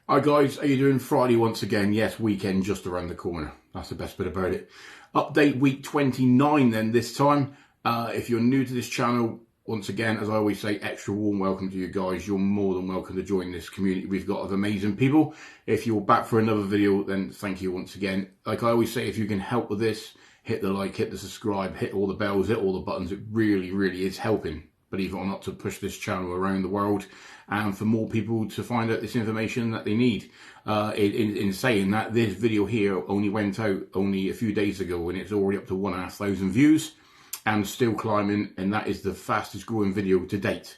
Hi guys, how you doing? Friday once again. Yes, weekend just around the corner. That's the best bit about it. Update week 29 then this time. If you're new to this channel, once again, as I always say, extra warm welcome to you guys. You're more than welcome to join this community we've got of amazing people. If you're back for another video, then thank you once again. Like I always say, if you can help with this, hit the like, hit the subscribe, hit all the bells, hit all the buttons. It really, really is helping, believe it or not, to push this channel around the world and for more people to find out this information that they need. In saying that, this video here only went out only a few days ago and it's already up to 1,500 views and still climbing, and that is the fastest growing video to date.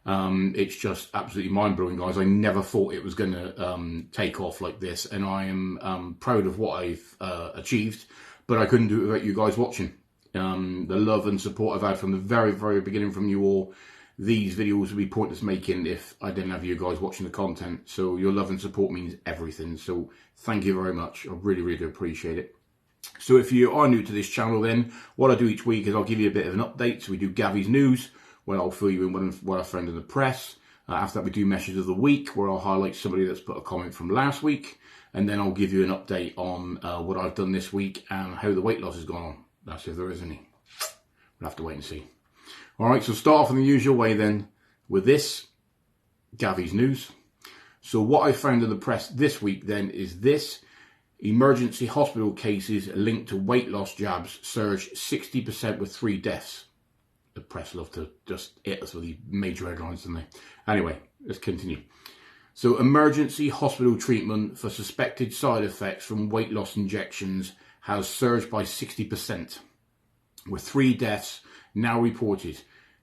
It's just absolutely mind-blowing, guys. I never thought it was going to take off like this, and I am proud of what I've achieved, but I couldn't do it without you guys watching. The love and support I've had from the very, very beginning from you all. These videos would be pointless making if I didn't have you guys watching the content. So your love and support means everything. So thank you very much. I really, really do appreciate it. So if you are new to this channel, then what I do each week is I'll give you a bit of an update. So we do Gavy's News, where I'll fill you in what I found in the press. After that, we do Message of the Week, where I'll highlight somebody that's put a comment from last week. And then I'll give you an update on what I've done this week and how the weight loss has gone on. That's if there is any. We'll have to wait and see. All right, so start off in the usual way then with this, Gavy's News. So what I found in the press this week then is this: emergency hospital cases linked to weight loss jabs surge 60% with 3 deaths. The press love to just hit us with these major headlines, don't they? Anyway, let's continue. So emergency hospital treatment for suspected side effects from weight loss injections has surged by 60%, with 3 deaths now reported.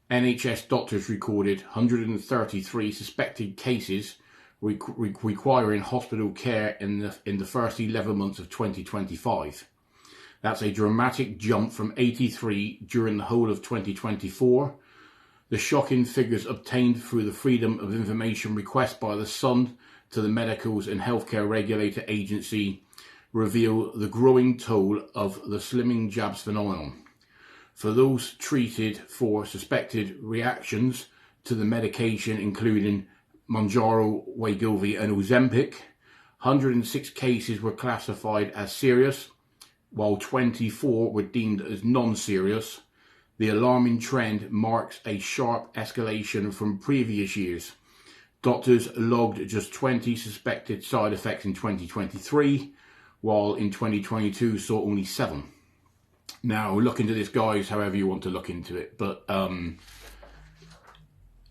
NHS doctors recorded 133 suspected cases requiring hospital care in the first 11 months of 2025. That's a dramatic jump from 83 during the whole of 2024. The shocking figures obtained through the Freedom of Information request by the Sun to the Medicals and Healthcare Regulator Agency reveal the growing toll of the slimming jabs phenomenon. For those treated for suspected reactions to the medication, including Mounjaro, Wegovy and Ozempic, 106 cases were classified as serious, while 24 were deemed as non-serious. The alarming trend marks a sharp escalation from previous years. Doctors logged just 20 suspected side effects in 2023, while in 2022 saw only 7. Now, look into this, guys, however you want to look into it, but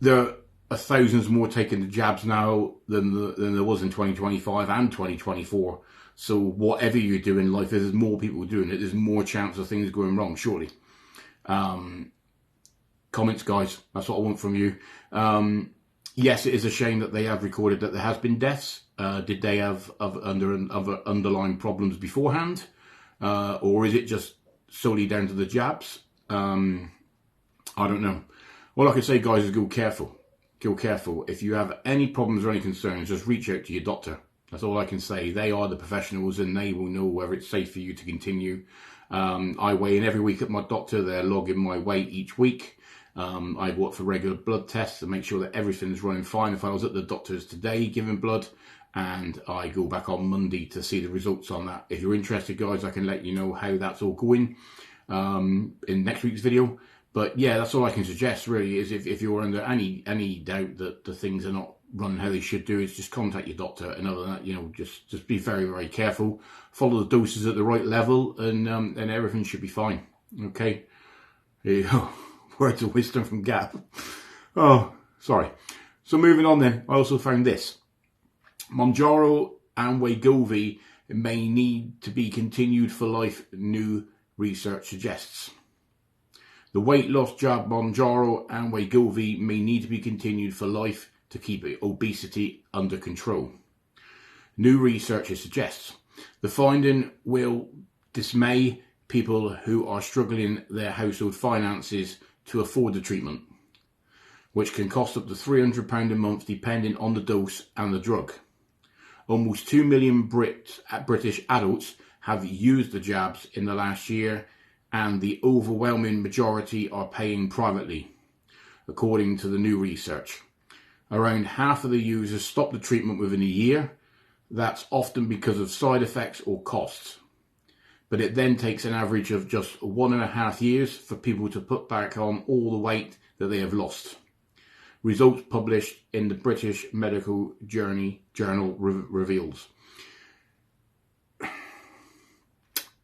there are thousands more taking the jabs now than there was in 2025 and 2024. So whatever you do in life, if there's more people doing it, there's more chance of things going wrong, surely. Comments, guys, that's what I want from you. Yes, it is a shame that they have recorded that there has been deaths. Did they have other underlying problems beforehand? Or is it just solely down to the jabs? I don't know. All I can say, guys, is go careful. Go careful. If you have any problems or any concerns, just reach out to your doctor. That's all I can say. They are the professionals and they will know whether it's safe for you to continue. I weigh in every week at my doctor. They're logging my weight each week. I work for regular blood tests to make sure that everything's running fine. If I was at the doctor's today giving blood, and I go back on Monday to see the results on that. If you're interested, guys, I can let you know how that's all going in next week's video. But yeah, that's all I can suggest really, is if you're under any doubt that the things are not running how they should do, is just contact your doctor. And other than that, you know, just be very, very careful. Follow the doses at the right level, and everything should be fine. Okay. There you go. Words of wisdom from Gap. Oh, sorry. So moving on then, I also found this. Mounjaro and Wegovy may need to be continued for life, new research suggests. The weight loss jab Mounjaro and Wegovy may need to be continued for life to keep obesity under control. New research suggests the finding will dismay people who are struggling their household finances to afford the treatment, which can cost up to £300 a month depending on the dose and the drug. Almost 2 million British adults have used the jabs in the last year, and the overwhelming majority are paying privately, according to the new research. Around half of the users stopped the treatment within a year, That's often because of side effects or costs. But it then takes an average of just 1.5 years for people to put back on all the weight that they have lost. Results published in the British Medical Journal reveals.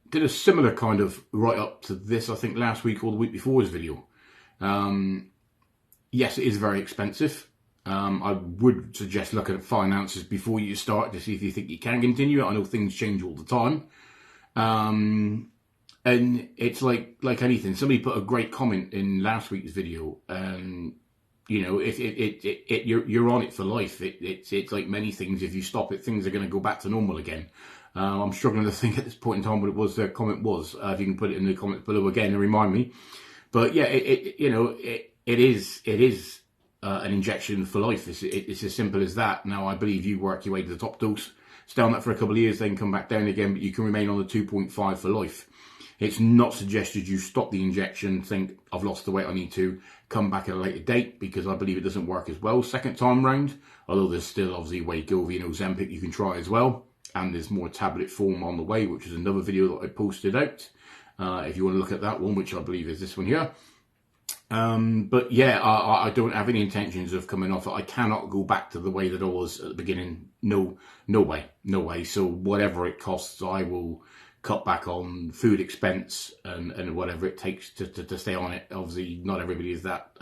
Did a similar kind of write-up to this, I think, last week or the week before's video. Yes, it is very expensive. I would suggest looking at finances before you start to see if you think you can continue it. I know things change all the time. And it's like anything. Somebody put a great comment in last week's video, and you know, if you're on it for life. It's like many things. If you stop it, things are going to go back to normal again. I'm struggling to think at this point in time what it was the comment was. If you can put it in the comments below again and remind me. But yeah, it is an injection for life. It's as simple as that. Now, I believe you work your way to the top dose, stay on that for a couple of years, then come back down again, but you can remain on the 2.5 for life. It's not suggested you stop the injection, think, I've lost the weight I need to, come back at a later date, because I believe it doesn't work as well second time round, although there's still obviously Wegovy and Ozempic you can try as well, and there's more tablet form on the way, which is another video that I posted out, if you want to look at that one, which I believe is this one here. But yeah, I don't have any intentions of coming off it. I cannot go back to the way that I was at the beginning. No way. So whatever it costs, I will cut back on food expense and whatever it takes to stay on it. Obviously, not everybody is that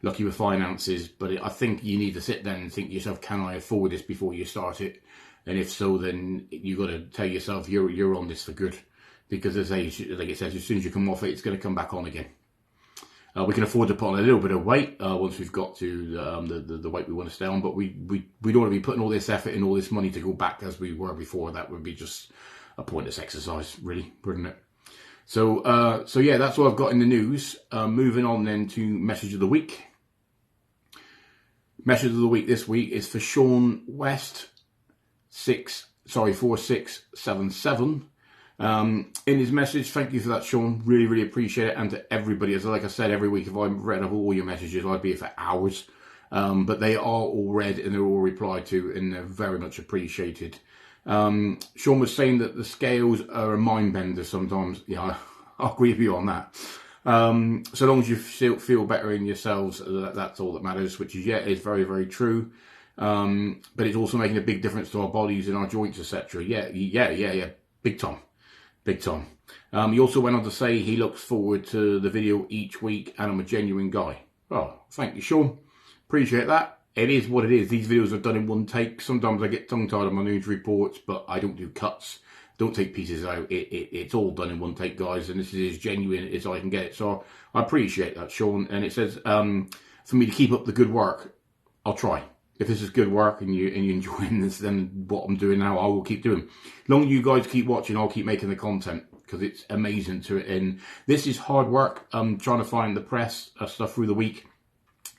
lucky with finances, but I think you need to sit down and think to yourself, can I afford this before you start it? And if so, then you've got to tell yourself you're on this for good. Because as like it says, as soon as you come off it, it's going to come back on again. We can afford to put on a little bit of weight once we've got to the weight we want to stay on, but we don't want to be putting all this effort and all this money to go back as we were before. That would be just a pointless exercise, really, wouldn't it? So yeah, that's what I've got in the news. Moving on then to message of the week. Message of the week this week is for Sean West 4677. In his message, thank you for that, Sean. Really appreciate it. And to everybody, as like I said, every week, if I read up all your messages, I'd be here for hours. But they are all read and they're all replied to, and they're very much appreciated. Sean was saying that the scales are a mind bender sometimes. Yeah, I'll agree with you on that. So long as you feel better in yourselves, that's all that matters, which is, yeah, is very true. But it's also making a big difference to our bodies and our joints, etc. Yeah. Big time. He also went on to say he looks forward to the video each week, and I'm a genuine guy. Oh, thank you, Sean. Appreciate that. It is what it is. These videos are done in one take. Sometimes I get tongue-tied on my news reports, but I don't do cuts. Don't take pieces out. It's all done in one take, guys, and this is as genuine as I can get it. So I appreciate that, Sean. And it says, for me to keep up the good work, I'll try. If this is good work and you're enjoying this, then what I'm doing now, I will keep doing. As long as you guys keep watching, I'll keep making the content, because it's amazing to it. And this is hard work. I'm trying to find the press stuff through the week,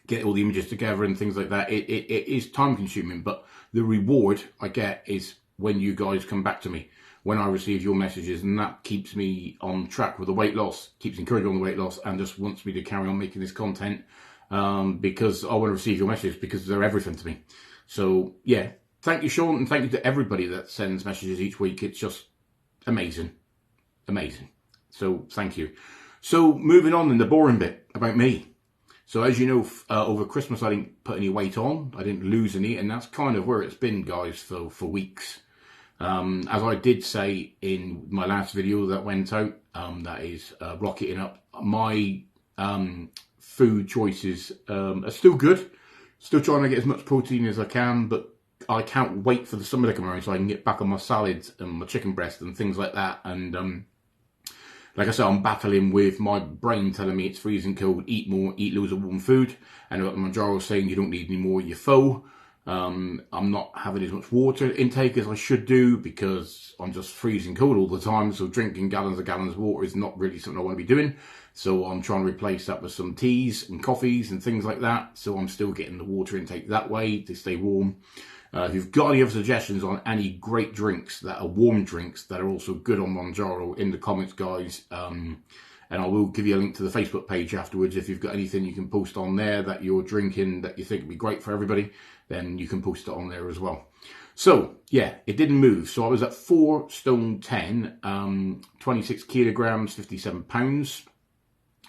get all the images together and things like that. It is time consuming, but the reward I get is when you guys come back to me, when I receive your messages, and that keeps me on track with the weight loss, keeps encouraging on the weight loss, and just wants me to carry on making this content. Because I want to receive your messages, because they're everything to me. So yeah, thank you, Sean, and thank you to everybody that sends messages each week. It's just amazing. So thank you. So moving on in the boring bit about me. So as you know, over Christmas I didn't put any weight on. I didn't lose any, and that's kind of where it's been, guys, for weeks. As I did say in my last video that went out, that is rocketing up. My food choices are still good. Still trying to get as much protein as I can, but I can't wait for the summer to come around so I can get back on my salads and my chicken breast and things like that. And like I said, I'm battling with my brain telling me it's freezing cold, eat more, eat loads of warm food. And I've got the Mounjaro saying you don't need any more, you're full. I'm not having as much water intake as I should do because I'm just freezing cold all the time. So drinking gallons of water is not really something I want to be doing. So I'm trying to replace that with some teas and coffees and things like that. So I'm still getting the water intake that way to stay warm. If you've got any other suggestions on any great drinks that are warm drinks that are also good on Mounjaro, in the comments, guys. And I will give you a link to the Facebook page afterwards. If you've got anything you can post on there that you're drinking that you think would be great for everybody, then you can post it on there as well. So, yeah, it didn't move. So I was at 4 stone 10, 26 kilograms, 57 pounds.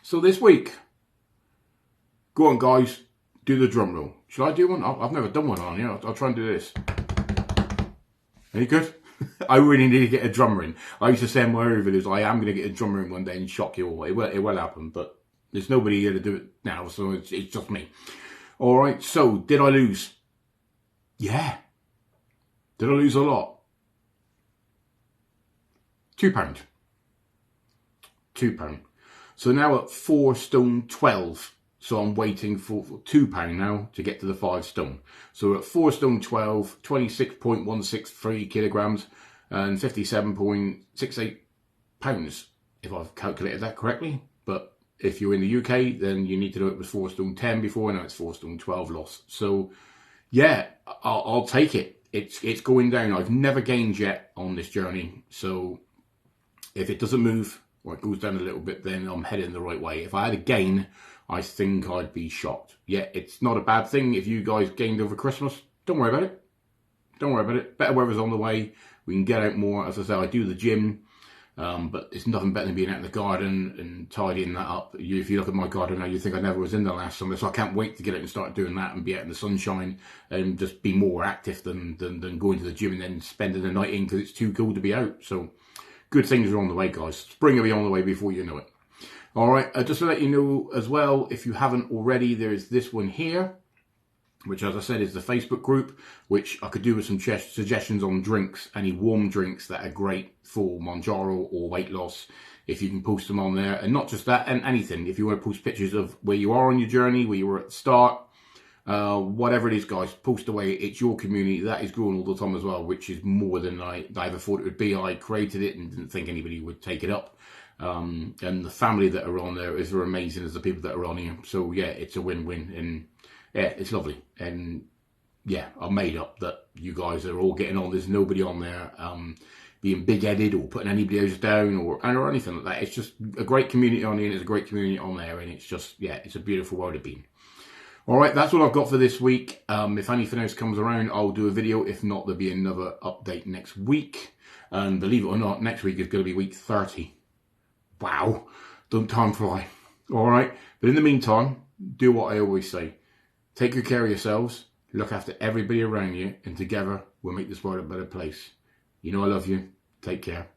So this week, go on, guys, do the drum roll. Should I do one? I've never done one on here. I'll try and do this. Any good? I really need to get a drummer in. I used to say in my earlier videos, I am going to get a drummer in one day and shock you all. It will happen, but there's nobody here to do it now, so it's just me. All right, so did I lose? Yeah. Did I lose a lot? £2. £2. So now at 4 stone 12. So I'm waiting for £2 now to get to the 5 stone. So we're at 4 stone 12, 26.163 kilograms and 57.68 pounds, if I've calculated that correctly. But if you're in the UK, then you need to know it was 4 stone 10 before, now it's 4 stone 12 loss. So yeah, I'll take it. It's going down. I've never gained yet on this journey. So if it doesn't move, or it goes down a little bit, then I'm heading the right way. If I had a gain, I think I'd be shocked. Yeah, it's not a bad thing if you guys gained over Christmas. Don't worry about it. Don't worry about it. Better weather's on the way. We can get out more. As I say, I do the gym, but it's nothing better than being out in the garden and tidying that up. If you look at my garden now, you think I never was in there last summer. So I can't wait to get out and start doing that and be out in the sunshine and just be more active than going to the gym and then spending the night in because it's too cool to be out. So good things are on the way, guys. Spring will be on the way before you know it. All right, just to let you know as well, if you haven't already, there's this one here, which, as I said, is the Facebook group, which I could do with some suggestions on drinks, any warm drinks that are great for Mounjaro or weight loss, if you can post them on there. And not just that, and anything. If you want to post pictures of where you are on your journey, where you were at the start, whatever it is, guys, post away. It's your community. That is growing all the time as well, which is more than I ever thought it would be. I created it and didn't think anybody would take it up. And the family that are on there is as amazing as the people that are on here. So yeah, it's a win-win, and yeah, it's lovely. And yeah, I'm made up that you guys are all getting on. There's nobody on there being big-headed or putting anybody else down or anything like that. It's just a great community on here, and it's a great community on there, and it's just, yeah, it's a beautiful world to be in. All right, that's all I've got for this week. If anything else comes around, I'll do a video. If not, there'll be another update next week. And believe it or not, next week is going to be week 30. Wow, don't time fly. All right, but in the meantime, do what I always say. Take good care of yourselves, look after everybody around you, and together we'll make this world a better place. You know I love you. Take care.